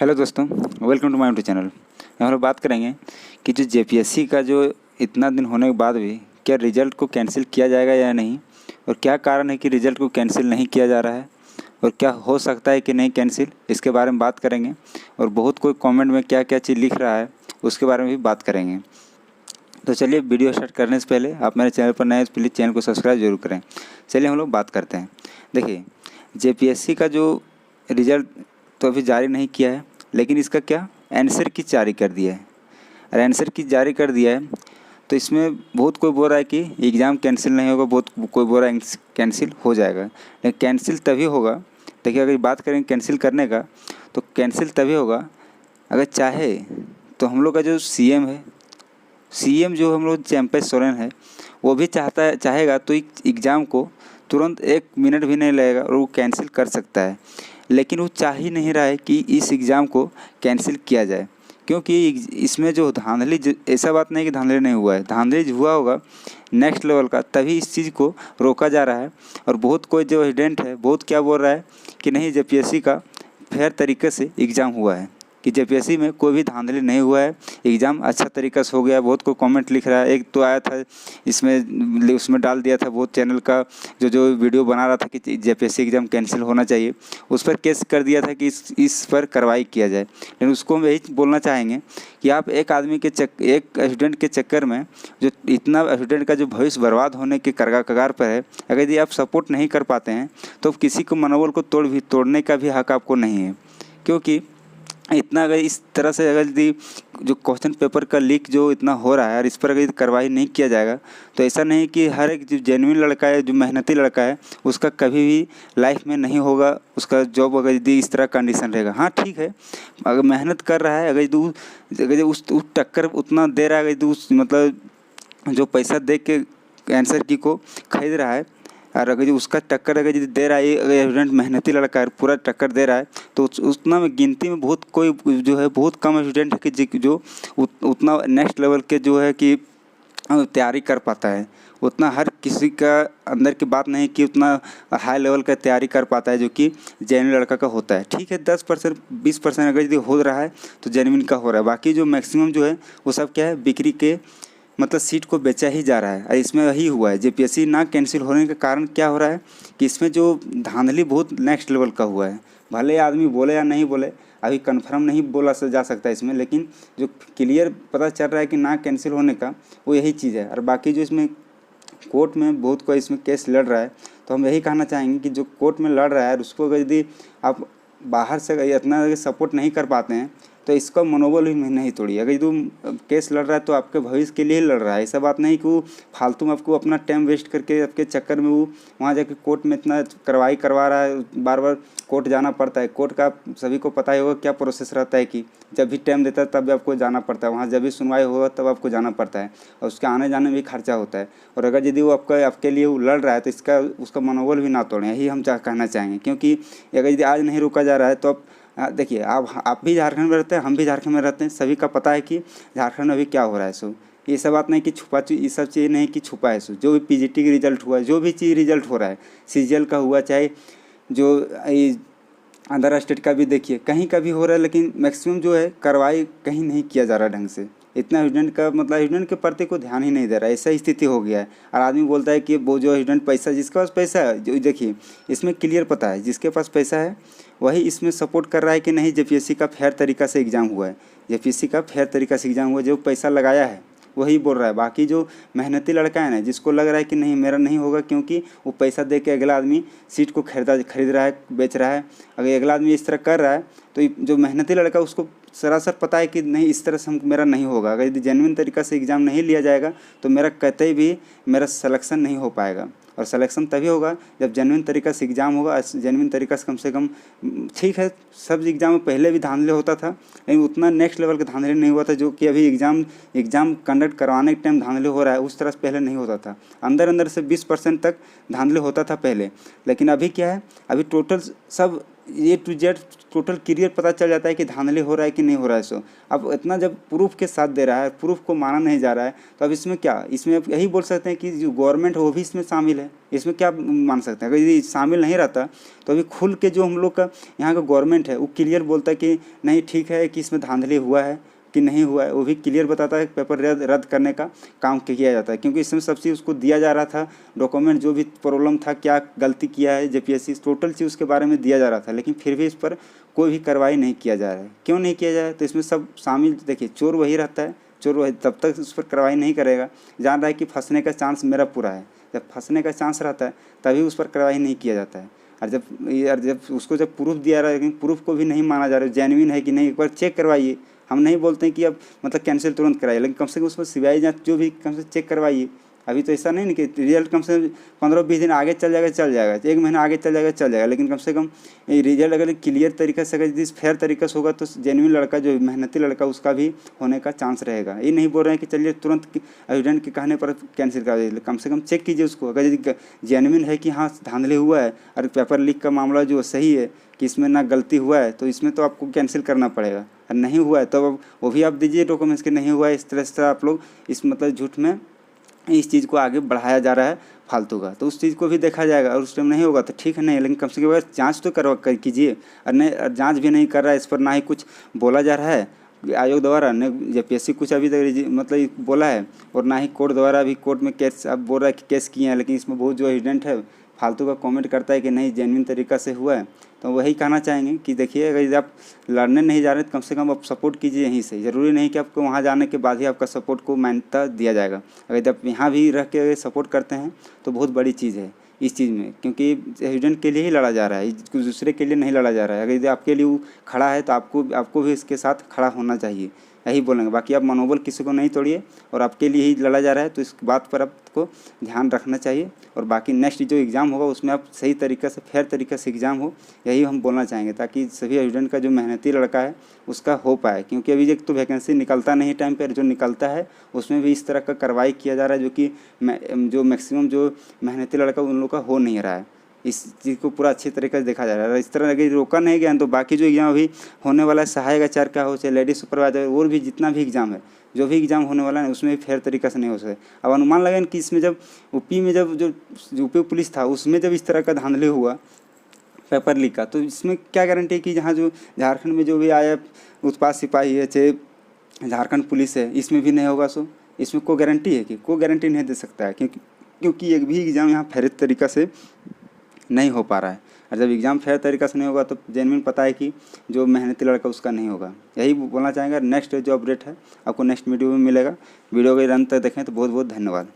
Hello दोस्तों, welcome to my YouTube channel. हम लोग बात करेंगे कि जो जेपीएससी का जो इतना दिन होने के बाद भी क्या रिज़ल्ट को कैंसिल किया जाएगा या नहीं, और क्या कारण है कि रिज़ल्ट को कैंसिल नहीं किया जा रहा है, और क्या हो सकता है कि नहीं कैंसिल, इसके बारे में बात करेंगे। और बहुत कोई कमेंट में क्या क्या चीज़ लिख रहा है उसके बारे में भी बात करेंगे। तो चलिए, वीडियो स्टार्ट करने से पहले आप मेरे चैनल पर नए हैं तो प्लीज़ चैनल को सब्सक्राइब जरूर करें। चलिए हम लोग बात करते हैं। देखिए, जेपीएससी का जो रिज़ल्ट तो अभी जारी नहीं किया है, लेकिन इसका क्या आंसर की जारी कर दिया है। और आंसर की जारी कर दिया है तो इसमें बहुत कोई बोल रहा है कि एग्ज़ाम कैंसिल नहीं होगा, बहुत कोई बोल रहा है कैंसिल हो जाएगा। लेकिन कैंसिल तभी होगा, देखिए अगर बात करें कैंसिल करने का तो कैंसिल तभी होगा अगर चाहे तो हम लोग का जो सीएम जो हम लोग चंपा सोरेन है वो भी चाहेगा तो एग्ज़ाम को तुरंत 1 मिनट भी नहीं लगेगा और वो कैंसिल कर सकता है। लेकिन वो चाह ही नहीं रहा है कि इस एग्ज़ाम को कैंसिल किया जाए, क्योंकि इसमें जो धांधली, ऐसा बात नहीं कि धांधली नहीं हुआ है, धांधली हुआ होगा नेक्स्ट लेवल का, तभी इस चीज़ को रोका जा रहा है। और बहुत कोई जो एजेंट है बहुत क्या बोल रहा है कि नहीं, जेपीएससी का फेयर तरीके से एग्ज़ाम हुआ है, कि जेपीएससी में कोई भी धांधली नहीं हुआ है, एग्ज़ाम अच्छा तरीक़ा से हो गया। बहुत कोई कमेंट लिख रहा है, एक तो आया था उसमें डाल दिया था बहुत चैनल का जो वीडियो बना रहा था कि जेपीएससी एग्ज़ाम कैंसिल होना चाहिए, उस पर केस कर दिया था कि इस पर कार्रवाई किया जाए। लेकिन उसको हम यही बोलना चाहेंगे कि आप एक आदमी के एक स्टूडेंट के चक्कर में जो इतना स्टूडेंट का जो भविष्य बर्बाद होने के कगार पर है, अगर यदि आप सपोर्ट नहीं कर पाते हैं तो किसी को मनोबल को तोड़ने का भी हक आपको नहीं है। क्योंकि इतना अगर इस तरह से अगर यदि जो क्वेश्चन पेपर का लीक जो इतना हो रहा है और इस पर अगर कार्रवाई नहीं किया जाएगा तो ऐसा नहीं कि हर एक जो जेन्युइन लड़का है, जो मेहनती लड़का है, उसका कभी भी लाइफ में नहीं होगा उसका जॉब, अगर यदि इस तरह कंडीशन रहेगा। हाँ ठीक है, अगर मेहनत कर रहा है, अगर उस टक्कर उतना दे रहा है, अगर उस मतलब जो पैसा दे के आंसर की को खरीद रहा है, और अगर जो उसका टक्कर अगर यदि दे रहा है, अगर स्टूडेंट मेहनती लड़का है पूरा टक्कर दे रहा है, तो उतना में गिनती में बहुत कोई जो है बहुत कम स्टूडेंट है कि जो उतना नेक्स्ट लेवल के जो है कि तैयारी कर पाता है। उतना हर किसी का अंदर की बात नहीं कि उतना हाई लेवल का तैयारी कर पाता है जो कि जेन्युइन लड़का का होता है। ठीक है, 10% 20% अगर यदि हो रहा है तो जेन्युइन का हो रहा है, बाकी जो मैक्सिमम जो है वो सब क्या है, बिक्री के मतलब सीट को बेचा ही जा रहा है। और इसमें वही हुआ है, जेपीएससी ना कैंसिल होने का कारण क्या हो रहा है कि इसमें जो धांधली बहुत नेक्स्ट लेवल का हुआ है। भले आदमी बोले या नहीं बोले, अभी कंफर्म नहीं बोला जा सकता इसमें, लेकिन जो क्लियर पता चल रहा है कि ना कैंसिल होने का वो यही चीज़ है। और बाकी जो इसमें कोर्ट में बहुत कोई इसमें केस लड़ रहा है, तो हम यही कहना चाहेंगे कि जो कोर्ट में लड़ रहा है उसको अगर यदि आप बाहर से इतना सपोर्ट नहीं कर पाते हैं तो इसका मनोबल भी नहीं तोड़िए। अगर तुम केस लड़ रहा है तो आपके भविष्य के लिए लड़ रहा है, ऐसा बात नहीं कि वो फालतू में आपको अपना टाइम वेस्ट करके आपके चक्कर में वो वहाँ जाके कोर्ट में इतना कार्रवाई करवा रहा है, बार बार कोर्ट जाना पड़ता है। कोर्ट का सभी को पता ही होगा क्या प्रोसेस रहता है कि जब भी टाइम देता है तब भी आपको जाना पड़ता है, वहाँ जब भी सुनवाई होगा तब आपको जाना पड़ता है, और उसके आने जाने में भी खर्चा होता है। और अगर यदि वो आपके लिए वो लड़ रहा है तो उसका मनोबल भी ना तोड़ें, यही हम कहना चाहेंगे। क्योंकि अगर यदि आज नहीं रोका जा रहा है तो देखिए, आप भी झारखंड में रहते हैं, हम भी झारखंड में रहते हैं, सभी का पता है कि झारखंड में अभी क्या हो रहा है। सो ये सब बात नहीं कि ये सब चीज़ नहीं कि छुपा है। सो जो भी पीजीटी का रिजल्ट हुआ है, जो भी चीज़ रिजल्ट हो रहा है, सीजीएल का हुआ, चाहे जो अदर स्टेट का भी देखिए कहीं का भी हो रहा है, लेकिन मैक्सिमम जो है कार्रवाई कहीं नहीं किया जा रहा ढंग से। इतना स्टूडेंट का मतलब स्टूडेंट के प्रति को ध्यान ही नहीं दे रहा है, ऐसा स्थिति हो गया है। और आदमी बोलता है कि वो जो स्टूडेंट पैसा, जिसके पास पैसा है, जो देखिए इसमें क्लियर पता है, जिसके पास पैसा है वही इसमें सपोर्ट कर रहा है कि नहीं जेपीएससी का फेयर तरीका से एग्ज़ाम हुआ है, जेपीएससी का फेयर तरीका से एग्ज़ाम हुआ है। जो पैसा लगाया है वही बोल रहा है। बाकी जो मेहनती लड़का है ना, जिसको लग रहा है कि नहीं मेरा नहीं होगा, क्योंकि वो पैसा दे के अगला आदमी सीट को खरीद रहा है, बेच रहा है, अगर अगला आदमी इस तरह कर रहा है तो जो मेहनती लड़का उसको सरासर पता है कि नहीं इस तरह से मेरा नहीं होगा। अगर यदि जेन्युइन तरीका से एग्ज़ाम नहीं लिया जाएगा तो मेरा कतई भी मेरा सिलेक्शन नहीं हो पाएगा। और सिलेक्शन तभी होगा जब जेन्युइन तरीका से एग्ज़ाम होगा। जेन्युइन तरीका से कम ठीक है, सब एग्ज़ाम में पहले भी धांधले होता था, लेकिन उतना नेक्स्ट लेवल का धांधले नहीं हुआ था जो कि अभी एग्ज़ाम कंडक्ट करवाने के टाइम धांधले हो रहा है, उस तरह से पहले नहीं होता था। अंदर से 20% तक धांधले होता था पहले, लेकिन अभी क्या है, अभी टोटल सब ए टू जेड टोटल क्लियर पता चल जाता है कि धांधली हो रहा है कि नहीं हो रहा है। सो अब इतना जब प्रूफ के साथ दे रहा है, प्रूफ को माना नहीं जा रहा है, तो अब इसमें क्या, इसमें अब यही बोल सकते हैं कि जो गवर्नमेंट है वो भी इसमें शामिल है। इसमें क्या मान सकते हैं, अगर ये शामिल नहीं रहता तो अभी खुल के जो हम लोग का यहाँ का गवर्नमेंट है वो क्लियर बोलता है कि नहीं ठीक है कि इसमें धांधली हुआ है कि नहीं हुआ है, वो भी क्लियर बताता है। पेपर रद्द करने का काम किया जाता है, क्योंकि इसमें सब चीज़ उसको दिया जा रहा था, डॉक्यूमेंट जो भी प्रॉब्लम था, क्या गलती किया है जेपीएससी, टोटल चीज़ उसके बारे में दिया जा रहा था, लेकिन फिर भी इस पर कोई भी कार्रवाई नहीं किया जा रहा है। क्यों नहीं किया जा रहा है? तो इसमें सब शामिल, देखिए चोर वही रहता है, चोर वही तब तक उस पर कार्रवाई नहीं करेगा, जान रहा है कि फंसने का चांस मेरा पूरा है। जब फंसने का चांस रहता है तभी उस पर कार्रवाई नहीं किया जाता है। और जब उसको जब प्रूफ दिया रहा है, लेकिन प्रूफ को भी नहीं माना जा रहा है, जेन्युइन है कि नहीं, एक बार चेक करवाइए। हम नहीं बोलते हैं कि अब मतलब कैंसिल तुरंत कराइए, लेकिन कम से कम उसमें सीबीआई जांच जो भी कम से चेक करवाइए। अभी तो ऐसा नहीं ना कि रिजल्ट कम से 15-20 दिन आगे चल जाएगा, 1 महीना आगे चल जाएगा, लेकिन कम से कम ये रिजल्ट अगर क्लियर तरीके से, अगर फेयर तरीके से होगा तो जेन्युइन लड़का, जो मेहनती लड़का, उसका भी होने का चांस रहेगा। ये नहीं बोल रहे हैं कि चलिए तुरंत एविडेंट के कहने पर कैंसिल करा दीजिए, कम से कम चेक कीजिए उसको। अगर यदि जेन्युइन है कि हाँ धांधली हुआ है और पेपर लीक का मामला जो सही है कि इसमें ना गलती हुआ है, तो इसमें तो आपको कैंसिल करना पड़ेगा। और नहीं हुआ है तो अब वो भी आप दीजिए डॉक्यूमेंट्स के नहीं हुआ है। इस तरह से आप लोग इस मतलब झूठ में इस चीज़ को आगे बढ़ाया जा रहा है फालतू का, तो उस चीज़ को भी देखा जाएगा। और उस टाइम नहीं होगा तो ठीक है, नहीं, लेकिन कम से कम जांच तो कीजिए। और नहीं, जांच भी नहीं कर रहा है, इस पर ना ही कुछ बोला जा रहा है आयोग द्वारा, न जेपीएससी कुछ अभी तक मतलब बोला है, और ना ही कोर्ट द्वारा अभी कोर्ट में केस अब बोल रहा है कि केस किए हैं, लेकिन इसमें बहुत जो एविडेंट है फालतू का कमेंट करता है कि नहीं जेन्युइन तरीक़ा से हुआ है। तो वही कहना चाहेंगे कि देखिए, अगर आप लड़ने नहीं जा रहे तो कम से कम आप सपोर्ट कीजिए यहीं से। ज़रूरी नहीं कि आपको वहाँ जाने के बाद ही आपका सपोर्ट को मान्यता दिया जाएगा। अगर आप यहाँ भी रह के सपोर्ट करते हैं तो बहुत बड़ी चीज़ है इस चीज़ में, क्योंकि एविडेंट के लिए ही लड़ा जा रहा है, कुछ दूसरे के लिए नहीं लड़ा जा रहा है। अगर आपके लिए वो खड़ा है तो आपको भी इसके साथ खड़ा होना चाहिए, यही बोलेंगे। बाकी आप मनोबल किसी को नहीं तोड़िए, और आपके लिए ही लड़ा जा रहा है तो इस बात पर आपको ध्यान रखना चाहिए। और बाकी नेक्स्ट जो एग्ज़ाम होगा उसमें आप सही तरीक़े से, फेयर तरीक़े से एग्ज़ाम हो, यही हम बोलना चाहेंगे, ताकि सभी एविडेंट का जो मेहनती लड़का है उसका हो पाए। क्योंकि अभी एक तो वैकेंसी निकलता नहीं टाइम पर, जो निकलता है उसमें भी इस तरह का कार्रवाई किया जा रहा है, जो कि जो मैक्सिमम जो मेहनती लड़का उन लोग का हो नहीं रहा है। इस चीज़ को पूरा अच्छी तरीके से देखा जा रहा है। इस तरह अगर रोका नहीं गया तो बाकी जो एग्ज़ाम अभी होने वाला है, सहायक आचार्य का हो, चाहे लेडी सुपरवाइजर, और भी जितना भी एग्ज़ाम है, जो भी एग्ज़ाम होने वाला है उसमें भी फेयर तरीक़े से नहीं हो सके। अब अनुमान लगाएं कि इसमें जब यूपी में जो यूपी पुलिस था उसमें जब इस तरह का धांधली हुआ पेपर लीक का, तो इसमें क्या गारंटी है कि जहाँ जो झारखंड में जो भी आया उत्पाद सिपाही है, चाहे झारखंड पुलिस है, इसमें भी नहीं होगा। सो इसमें कोई गारंटी है कि कोई गारंटी नहीं दे सकता है, क्योंकि एक भी एग्ज़ाम यहाँ फेयर तरीक़ा से नहीं हो पा रहा है। और जब एग्ज़ाम फेयर तरीक़े से नहीं होगा तो जेन्युइन पता है कि जो मेहनती लड़का उसका नहीं होगा। यही बोलना चाहेंगे। नेक्स्ट जो अपडेट है आपको नेक्स्ट वीडियो में मिलेगा। वीडियो के अंत तक देखें तो बहुत बहुत धन्यवाद।